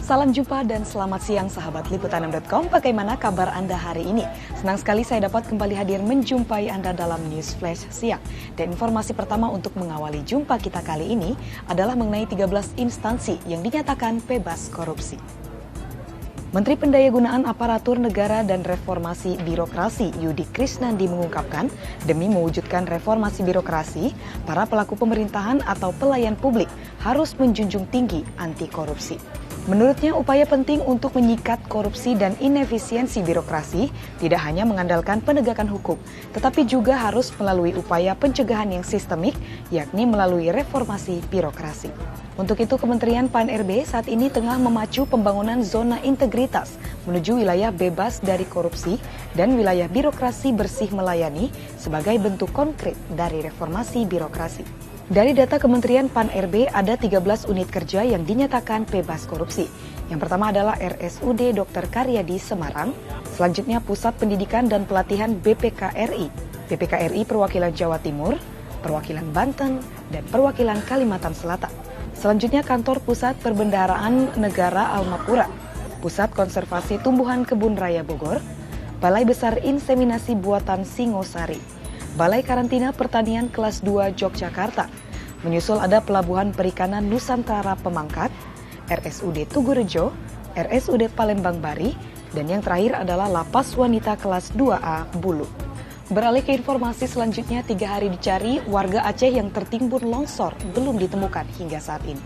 Salam jumpa dan selamat siang sahabat Liputan6.com. Bagaimana kabar Anda hari ini? Senang sekali saya dapat kembali hadir menjumpai Anda dalam News Flash siang. Dan informasi pertama untuk mengawali jumpa kita kali ini adalah mengenai 13 instansi yang dinyatakan bebas korupsi. Menteri Pendayagunaan Aparatur Negara dan Reformasi Birokrasi Yudi Krisnandi mengungkapkan, demi mewujudkan reformasi birokrasi, para pelaku pemerintahan atau pelayan publik harus menjunjung tinggi anti korupsi. Menurutnya, upaya penting untuk menyikat korupsi dan inefisiensi birokrasi tidak hanya mengandalkan penegakan hukum, tetapi juga harus melalui upaya pencegahan yang sistemik, yakni melalui reformasi birokrasi. Untuk itu, Kementerian Pan-RB saat ini tengah memacu pembangunan zona integritas menuju wilayah bebas dari korupsi dan wilayah birokrasi bersih melayani sebagai bentuk konkret dari reformasi birokrasi. Dari data Kementerian Pan-RB ada 13 unit kerja yang dinyatakan bebas korupsi. Yang pertama adalah RSUD Dr. Karyadi Semarang, selanjutnya Pusat Pendidikan dan Pelatihan BPKRI, BPKRI Perwakilan Jawa Timur, Perwakilan Banten, dan Perwakilan Kalimantan Selatan. Selanjutnya Kantor Pusat Perbendaharaan Negara Almapura, Pusat Konservasi Tumbuhan Kebun Raya Bogor, Balai Besar Inseminasi Buatan Singosari, Balai Karantina Pertanian Kelas 2 Yogyakarta. Menyusul ada Pelabuhan Perikanan Nusantara Pemangkat, RSUD Tugurejo, RSUD Palembang Bari, dan yang terakhir adalah Lapas Wanita Kelas 2A Bulu. Beralih ke informasi selanjutnya, 3 hari dicari, warga Aceh yang tertimbun longsor belum ditemukan hingga saat ini.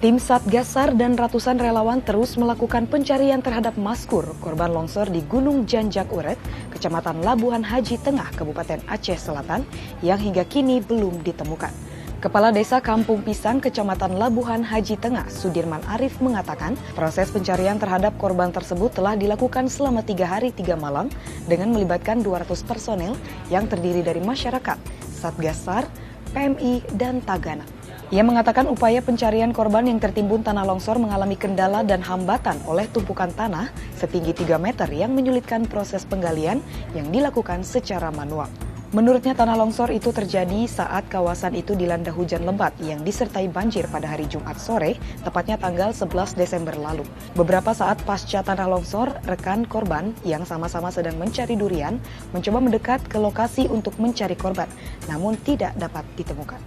Tim Satgas SAR dan ratusan relawan terus melakukan pencarian terhadap Maskur, korban longsor di Gunung Janjak Uret, Kecamatan Labuhan Haji Tengah, Kabupaten Aceh Selatan, yang hingga kini belum ditemukan. Kepala Desa Kampung Pisang, Kecamatan Labuhan Haji Tengah, Sudirman Arif mengatakan, proses pencarian terhadap korban tersebut telah dilakukan selama 3 hari 3 malam dengan melibatkan 200 personel yang terdiri dari masyarakat, Satgas SAR, PMI, dan Tagana. Ia mengatakan upaya pencarian korban yang tertimbun tanah longsor mengalami kendala dan hambatan oleh tumpukan tanah setinggi 3 meter yang menyulitkan proses penggalian yang dilakukan secara manual. Menurutnya tanah longsor itu terjadi saat kawasan itu dilanda hujan lebat yang disertai banjir pada hari Jumat sore, tepatnya tanggal 11 Desember lalu. Beberapa saat pasca tanah longsor, rekan korban yang sama-sama sedang mencari durian mencoba mendekat ke lokasi untuk mencari korban, namun tidak dapat ditemukan.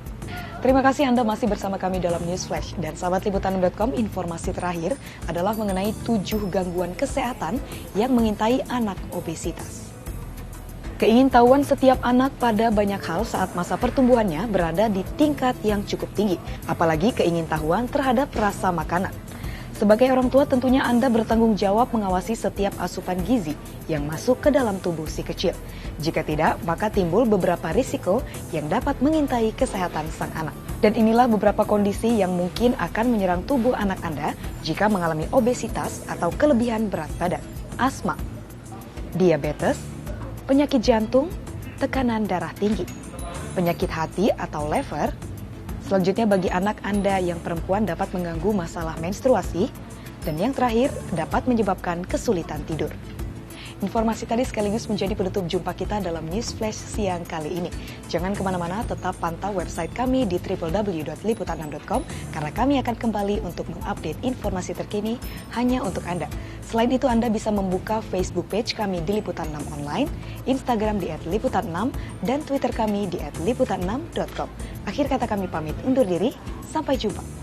Terima kasih Anda masih bersama kami dalam News Flash. Dan sahabat Liputan6.com, informasi terakhir adalah mengenai 7 gangguan kesehatan yang mengintai anak obesitas. Keingintahuan setiap anak pada banyak hal saat masa pertumbuhannya berada di tingkat yang cukup tinggi, apalagi keingintahuan terhadap rasa makanan. Sebagai orang tua tentunya Anda bertanggung jawab mengawasi setiap asupan gizi yang masuk ke dalam tubuh si kecil. Jika tidak, maka timbul beberapa risiko yang dapat mengintai kesehatan sang anak. Dan inilah beberapa kondisi yang mungkin akan menyerang tubuh anak Anda jika mengalami obesitas atau kelebihan berat badan. Asma, diabetes, penyakit jantung, tekanan darah tinggi, penyakit hati atau liver. Selanjutnya bagi anak Anda yang perempuan dapat mengganggu masalah menstruasi, dan yang terakhir dapat menyebabkan kesulitan tidur. Informasi tadi sekaligus menjadi penutup jumpa kita dalam News Flash siang kali ini. Jangan kemana-mana, tetap pantau website kami di www.liputan6.com karena kami akan kembali untuk mengupdate informasi terkini hanya untuk Anda. Selain itu, Anda bisa membuka Facebook page kami di Liputan6 Online, Instagram di @liputan6, dan Twitter kami di @liputan6.com. Akhir kata kami pamit undur diri, sampai jumpa.